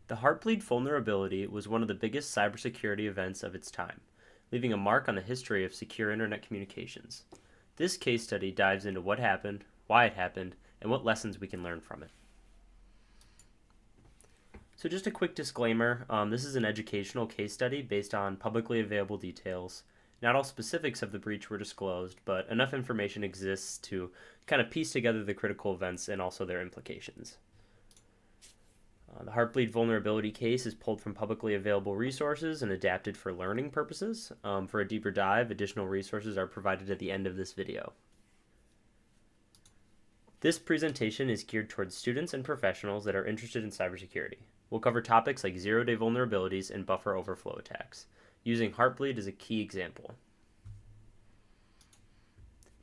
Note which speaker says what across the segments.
Speaker 1: The Heartbleed vulnerability was one of the biggest cybersecurity events of its time, leaving a mark on the history of secure internet communications. This case study dives into what happened, why it happened, and what lessons we can learn from it. So just a quick disclaimer, this is an educational case study based on publicly available details. Not all specifics of the breach were disclosed, but enough information exists to kind of piece together the critical events and also their implications. The Heartbleed vulnerability case is pulled from publicly available resources and adapted for learning purposes. For a deeper dive, additional resources are provided at the end of this video. This presentation is geared towards students and professionals that are interested in cybersecurity. We'll cover topics like zero-day vulnerabilities and buffer overflow attacks, using Heartbleed as a key example.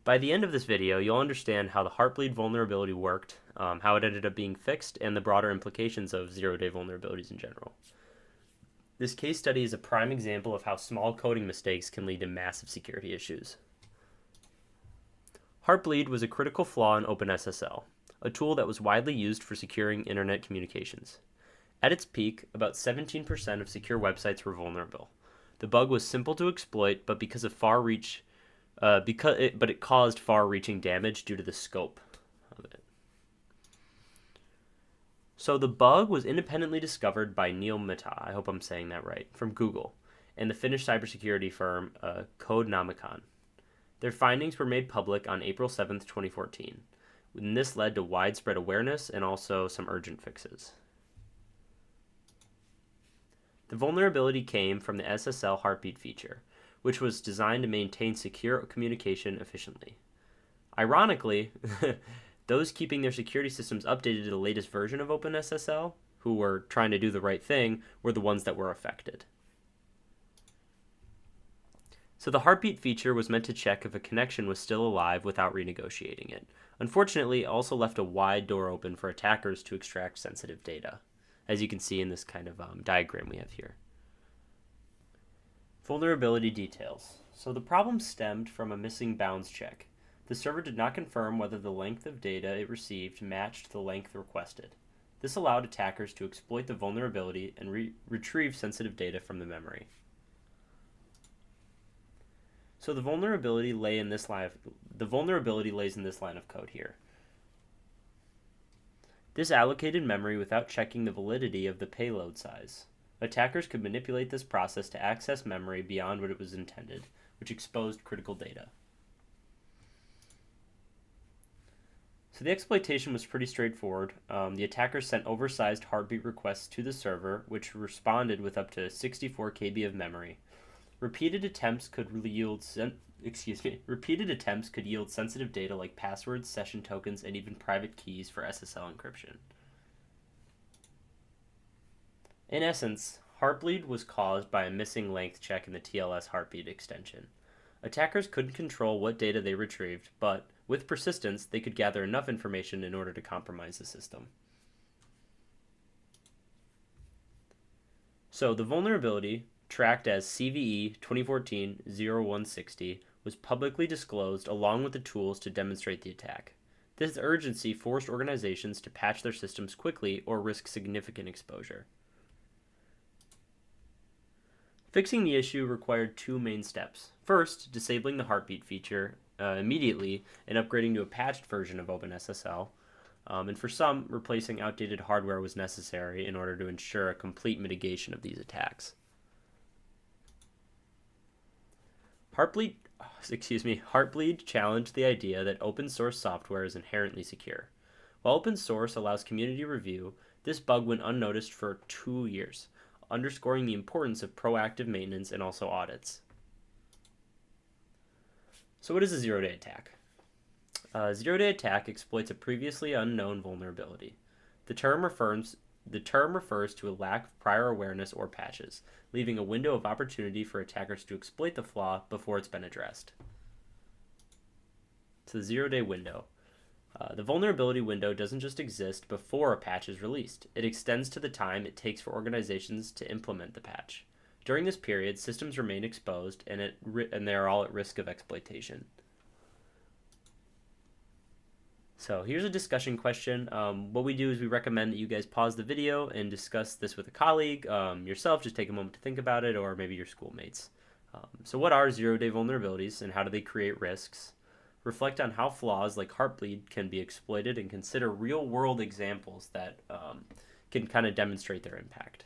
Speaker 1: By the end of this video, you'll understand how the Heartbleed vulnerability worked, how it ended up being fixed, and the broader implications of zero-day vulnerabilities in general. This case study is a prime example of how small coding mistakes can lead to massive security issues. Heartbleed was a critical flaw in OpenSSL, a tool that was widely used for securing internet communications. At its peak, about 17% of secure websites were vulnerable. The bug was simple to exploit, but it caused far-reaching damage due to the scope of it. So the bug was independently discovered by Neil Mehta, I hope I'm saying that right, from Google, and the Finnish cybersecurity firm Codenomicon. Their findings were made public on April 7, 2014, and this led to widespread awareness and also some urgent fixes. The vulnerability came from the SSL Heartbeat feature, which was designed to maintain secure communication efficiently. Ironically, those keeping their security systems updated to the latest version of OpenSSL, who were trying to do the right thing, were the ones that were affected. So the Heartbeat feature was meant to check if a connection was still alive without renegotiating it. Unfortunately, it also left a wide door open for attackers to extract sensitive data, as you can see in this kind of diagram we have here. Vulnerability details. So the problem stemmed from a missing bounds check. The server did not confirm whether the length of data it received matched the length requested. This allowed attackers to exploit the vulnerability and retrieve sensitive data from the memory. So the vulnerability lays in this line of code here. This allocated memory without checking the validity of the payload size. Attackers could manipulate this process to access memory beyond what it was intended, which exposed critical data. So the exploitation was pretty straightforward. The attackers sent oversized heartbeat requests to the server, which responded with up to 64 KB of memory. Repeated attempts could yield sensitive data like passwords, session tokens, and even private keys for SSL encryption. In essence, Heartbleed was caused by a missing length check in the TLS Heartbeat extension. Attackers couldn't control what data they retrieved, but with persistence, they could gather enough information in order to compromise the system. So the vulnerability, tracked as CVE 2014-0160, was publicly disclosed along with the tools to demonstrate the attack. This urgency forced organizations to patch their systems quickly or risk significant exposure. Fixing the issue required two main steps. First, disabling the Heartbeat feature immediately and upgrading to a patched version of OpenSSL. And for some, replacing outdated hardware was necessary in order to ensure a complete mitigation of these attacks. Heartbleed challenged the idea that open source software is inherently secure. While open source allows community review, this bug went unnoticed for 2 years, underscoring the importance of proactive maintenance and also audits. So what is a zero-day attack? A zero-day attack exploits a previously unknown vulnerability. The term refers to a lack of prior awareness or patches, leaving a window of opportunity for attackers to exploit the flaw before it's been addressed. So the zero-day window. The vulnerability window doesn't just exist before a patch is released. It extends to the time it takes for organizations to implement the patch. During this period, systems remain exposed and they are all at risk of exploitation. So here's a discussion question. What we do is we recommend that you guys pause the video and discuss this with a colleague, yourself, just take a moment to think about it, or maybe your schoolmates. So what are zero-day vulnerabilities and how do they create risks? Reflect on how flaws like Heartbleed can be exploited and consider real-world examples that can kind of demonstrate their impact.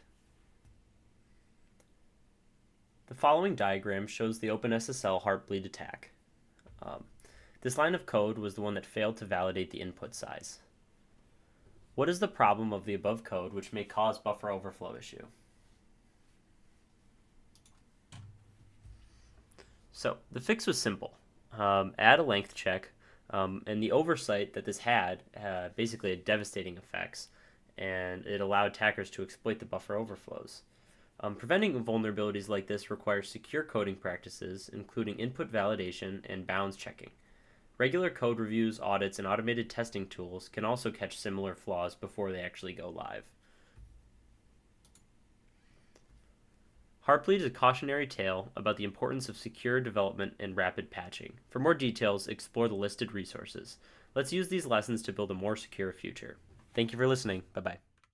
Speaker 1: The following diagram shows the OpenSSL Heartbleed attack. This line of code was the one that failed to validate the input size. What is the problem of the above code which may cause buffer overflow issue? So the fix was simple. Add a length check, and the oversight that this had basically had devastating effects, and it allowed attackers to exploit the buffer overflows. Preventing vulnerabilities like this requires secure coding practices, including input validation and bounds checking. Regular code reviews, audits, and automated testing tools can also catch similar flaws before they actually go live. Heartbleed is a cautionary tale about the importance of secure development and rapid patching. For more details, explore the listed resources. Let's use these lessons to build a more secure future. Thank you for listening. Bye-bye.